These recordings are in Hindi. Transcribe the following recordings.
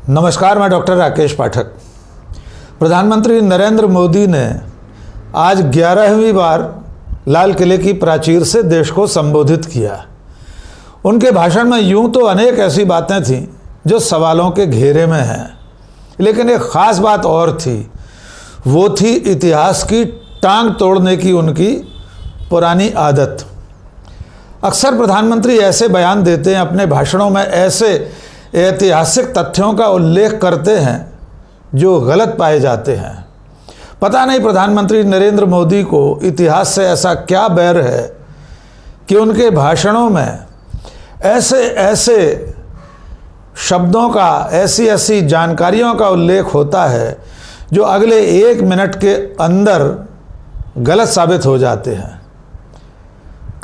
नमस्कार, मैं डॉक्टर राकेश पाठक। प्रधानमंत्री नरेंद्र मोदी ने आज 11वीं बार लाल किले की प्राचीर से देश को संबोधित किया। उनके भाषण में यूं तो अनेक ऐसी बातें थीं जो सवालों के घेरे में हैं, लेकिन एक ख़ास बात और थी। वो थी इतिहास की टांग तोड़ने की उनकी पुरानी आदत। अक्सर प्रधानमंत्री ऐसे बयान देते हैं, अपने भाषणों में ऐसे ऐतिहासिक तथ्यों का उल्लेख करते हैं जो गलत पाए जाते हैं। पता नहीं प्रधानमंत्री नरेंद्र मोदी को इतिहास से ऐसा क्या बैर है कि उनके भाषणों में ऐसे ऐसे शब्दों का, ऐसी ऐसी जानकारियों का उल्लेख होता है जो अगले 1 मिनट के अंदर गलत साबित हो जाते हैं।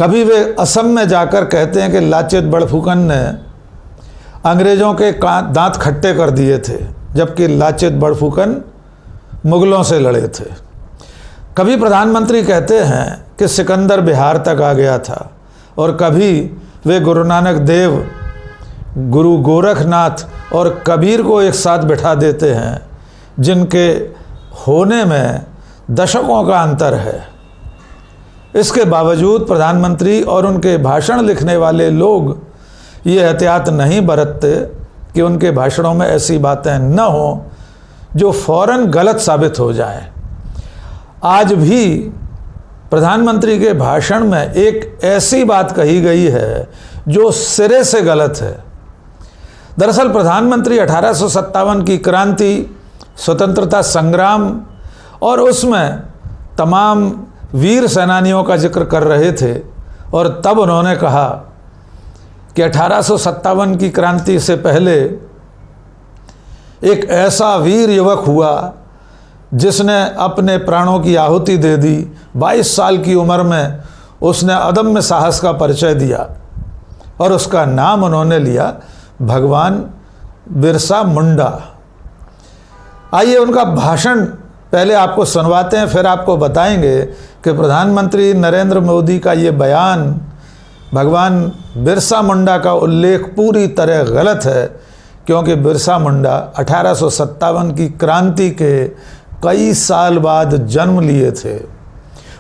कभी वे असम में जाकर कहते हैं कि लाचेत बड़फुकन ने अंग्रेज़ों के दांत खट्टे कर दिए थे, जबकि लाचेत बड़फुकन मुगलों से लड़े थे। कभी प्रधानमंत्री कहते हैं कि सिकंदर बिहार तक आ गया था, और कभी वे गुरु नानक देव, गुरु गोरखनाथ और कबीर को एक साथ बिठा देते हैं, जिनके होने में दशकों का अंतर है। इसके बावजूद प्रधानमंत्री और उनके भाषण लिखने वाले लोग ये एहतियात नहीं बरतते कि उनके भाषणों में ऐसी बातें न हों जो फौरन गलत साबित हो जाएं। आज भी प्रधानमंत्री के भाषण में एक ऐसी बात कही गई है जो सिरे से गलत है। दरअसल प्रधानमंत्री 1857 की क्रांति, स्वतंत्रता संग्राम और उसमें तमाम वीर सेनानियों का जिक्र कर रहे थे, और तब उन्होंने कहा कि 1857 की क्रांति से पहले एक ऐसा वीर युवक हुआ जिसने अपने प्राणों की आहुति दे दी। 22 साल की उम्र में उसने अदम्य साहस का परिचय दिया, और उसका नाम उन्होंने लिया भगवान बिरसा मुंडा। आइए उनका भाषण पहले आपको सुनवाते हैं, फिर आपको बताएंगे कि प्रधानमंत्री नरेंद्र मोदी का ये बयान, भगवान बिरसा मुंडा का उल्लेख पूरी तरह गलत है, क्योंकि बिरसा मुंडा 1857 की क्रांति के कई साल बाद जन्म लिए थे।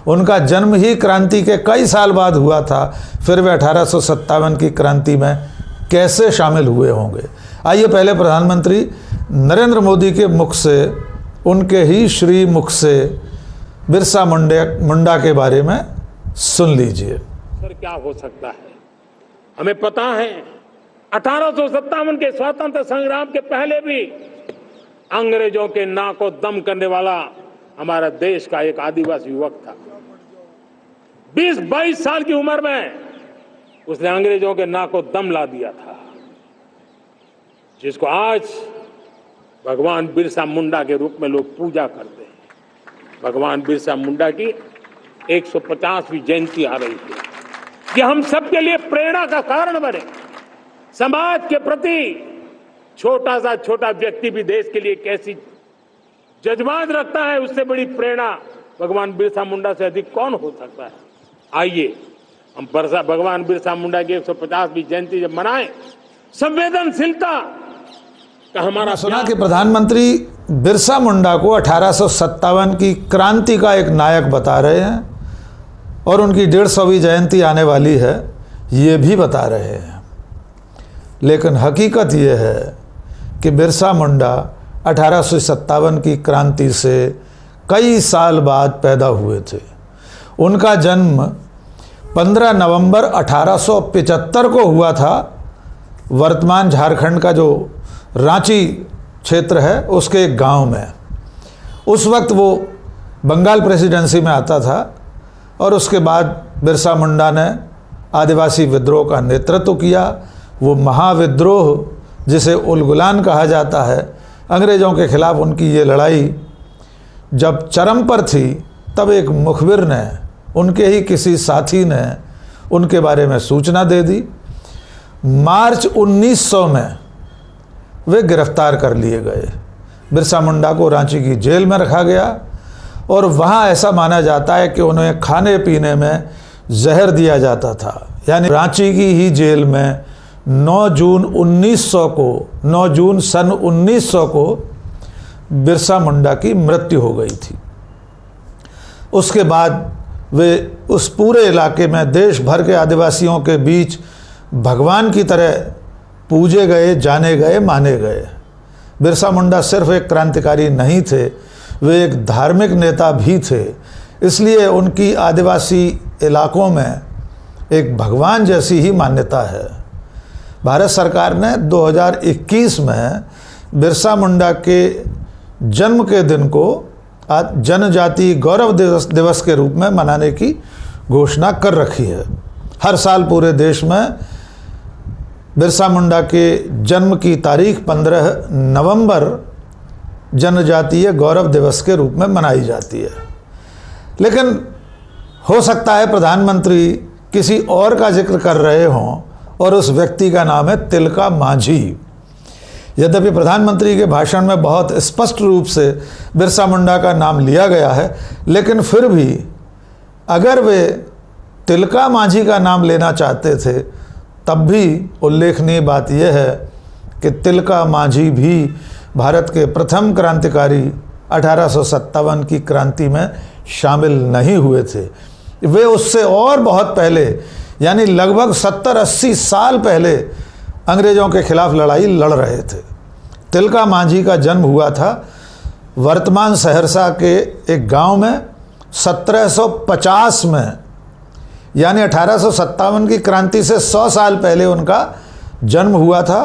उनका जन्म ही क्रांति के कई साल बाद हुआ था, फिर वे 1857 की क्रांति में कैसे शामिल हुए होंगे। आइए पहले प्रधानमंत्री नरेंद्र मोदी के मुख से, उनके ही श्री मुख से बिरसा मुंडा के बारे में सुन लीजिए। सर, क्या हो सकता है? हमें पता है 1857 के स्वतंत्र संग्राम के पहले भी अंग्रेजों के नाक को दम करने वाला हमारा देश का एक आदिवासी युवक था। 20-22 साल की उम्र में उसने अंग्रेजों के नाक को दम ला दिया था, जिसको आज भगवान बिरसा मुंडा के रूप में लोग पूजा करते हैं। भगवान बिरसा मुंडा की 150वीं जयंती आ रही है। कि हम सबके लिए प्रेरणा का कारण बने। समाज के प्रति छोटा सा छोटा व्यक्ति भी देश के लिए कैसी जज्बात रखता है, उससे बड़ी प्रेरणा भगवान बिरसा मुंडा से अधिक कौन हो सकता है। आइए हम भगवान बिरसा मुंडा की 150वीं जयंती जब मनाएं, संवेदनशीलता का हमारा सुना कि प्रधानमंत्री बिरसा मुंडा को 1857 की क्रांति का एक नायक बता रहे हैं, और उनकी 150वीं जयंती आने वाली है ये भी बता रहे हैं। लेकिन हकीकत ये है कि बिरसा मुंडा 1857 की क्रांति से कई साल बाद पैदा हुए थे। उनका जन्म 15 नवंबर 1875 को हुआ था। वर्तमान झारखंड का जो रांची क्षेत्र है उसके एक गांव में। उस वक्त वो बंगाल प्रेसिडेंसी में आता था, और उसके बाद बिरसा मुंडा ने आदिवासी विद्रोह का नेतृत्व किया। वो महाविद्रोह, जिसे उलगुलान कहा जाता है, अंग्रेज़ों के खिलाफ उनकी ये लड़ाई जब चरम पर थी, तब एक मुखबिर ने, उनके ही किसी साथी ने उनके बारे में सूचना दे दी। मार्च 1900 में वे गिरफ्तार कर लिए गए। बिरसा मुंडा को रांची की जेल में रखा गया, और वहाँ ऐसा माना जाता है कि उन्हें खाने पीने में जहर दिया जाता था। यानी रांची की ही जेल में 9 जून सन 1900 को बिरसा मुंडा की मृत्यु हो गई थी। उसके बाद वे उस पूरे इलाके में देश भर के आदिवासियों के बीच भगवान की तरह पूजे गए, जाने गए, माने गए। बिरसा मुंडा सिर्फ एक क्रांतिकारी नहीं थे, वे एक धार्मिक नेता भी थे। इसलिए उनकी आदिवासी इलाकों में एक भगवान जैसी ही मान्यता है। भारत सरकार ने 2021 में बिरसा मुंडा के जन्म के दिन को जनजातीय गौरव दिवस के रूप में मनाने की घोषणा कर रखी है। हर साल पूरे देश में बिरसा मुंडा के जन्म की तारीख 15 नवंबर जनजातीय गौरव दिवस के रूप में मनाई जाती है। लेकिन हो सकता है प्रधानमंत्री किसी और का जिक्र कर रहे हों और उस व्यक्ति का नाम है तिलका मांझी। यद्यपि प्रधानमंत्री के भाषण में बहुत स्पष्ट रूप से बिरसा मुंडा का नाम लिया गया है, लेकिन फिर भी अगर वे तिलका मांझी का नाम लेना चाहते थे तब भी उल्लेखनीय बात यह है कि तिलका मांझी भी भारत के प्रथम क्रांतिकारी 1857 की क्रांति में शामिल नहीं हुए थे। वे उससे और बहुत पहले यानी लगभग 70-80 साल पहले अंग्रेज़ों के खिलाफ लड़ाई लड़ रहे थे। तिलका मांझी का जन्म हुआ था वर्तमान सहरसा के एक गांव में 1750 में, यानी 1857 की क्रांति से 100 साल पहले उनका जन्म हुआ था।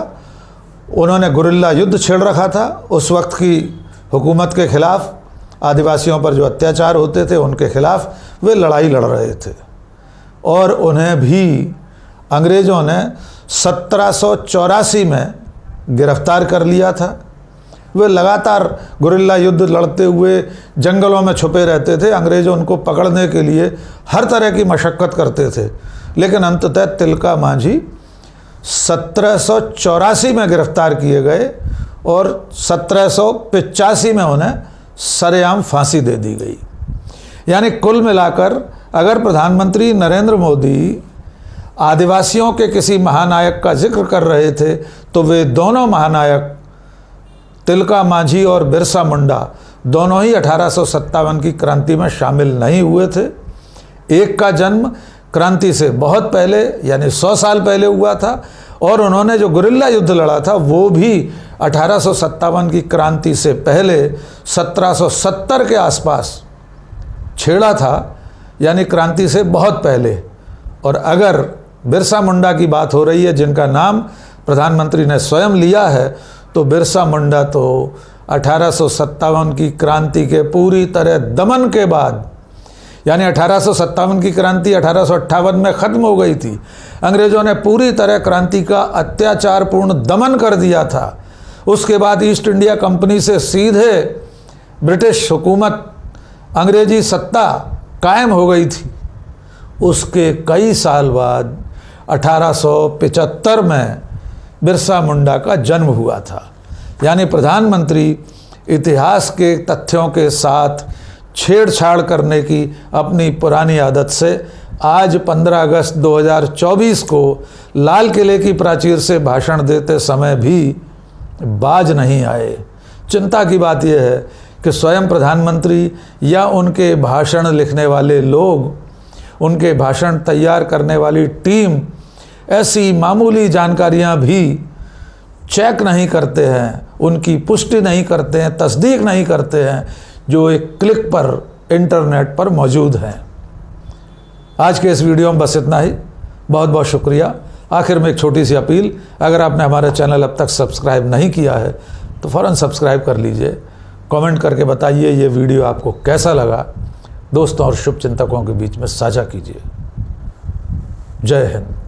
उन्होंने गुरिल्ला युद्ध छेड़ रखा था। उस वक्त की हुकूमत के खिलाफ, आदिवासियों पर जो अत्याचार होते थे उनके खिलाफ वे लड़ाई लड़ रहे थे और उन्हें भी अंग्रेज़ों ने 1784 में गिरफ्तार कर लिया था। वे लगातार गुरिल्ला युद्ध लड़ते हुए जंगलों में छुपे रहते थे। अंग्रेज़ उनको पकड़ने के लिए हर तरह की मशक्क़त करते थे, लेकिन अंततः तिलका मांझी 1784 में गिरफ्तार किए गए और 1785 में उन्हें सरेआम फांसी दे दी गई। यानी कुल मिलाकर अगर प्रधानमंत्री नरेंद्र मोदी आदिवासियों के किसी महानायक का जिक्र कर रहे थे तो वे दोनों महानायक तिलका मांझी और बिरसा मुंडा दोनों ही 1857 की क्रांति में शामिल नहीं हुए थे। एक का जन्म क्रांति से बहुत पहले यानी 100 साल पहले हुआ था और उन्होंने जो गुरिल्ला युद्ध लड़ा था वो भी 1857 की क्रांति से पहले 1770 के आसपास छेड़ा था, यानी क्रांति से बहुत पहले। और अगर बिरसा मुंडा की बात हो रही है जिनका नाम प्रधानमंत्री ने स्वयं लिया है, तो बिरसा मुंडा तो 1857 की क्रांति के पूरी तरह दमन के बाद, यानी 1857 की क्रांति 1858 में ख़त्म हो गई थी। अंग्रेज़ों ने पूरी तरह क्रांति का अत्याचारपूर्ण दमन कर दिया था। उसके बाद ईस्ट इंडिया कंपनी से सीधे ब्रिटिश हुकूमत, अंग्रेजी सत्ता कायम हो गई थी। उसके कई साल बाद 1875 में बिरसा मुंडा का जन्म हुआ था। यानी प्रधानमंत्री इतिहास के तथ्यों के साथ छेड़छाड़ करने की अपनी पुरानी आदत से आज 15 अगस्त 2024 को लाल किले की प्राचीर से भाषण देते समय भी बाज नहीं आए। चिंता की बात यह है कि स्वयं प्रधानमंत्री या उनके भाषण लिखने वाले लोग, उनके भाषण तैयार करने वाली टीम ऐसी मामूली जानकारियां भी चेक नहीं करते हैं, उनकी पुष्टि नहीं करते हैं, तस्दीक नहीं करते हैं, जो एक क्लिक पर इंटरनेट पर मौजूद हैं। आज के इस वीडियो में बस इतना ही। बहुत बहुत शुक्रिया। आखिर में एक छोटी सी अपील, अगर आपने हमारा चैनल अब तक सब्सक्राइब नहीं किया है तो फ़ौरन सब्सक्राइब कर लीजिए। कमेंट करके बताइए ये वीडियो आपको कैसा लगा। दोस्तों और शुभचिंतकों के बीच में साझा कीजिए। जय हिंद।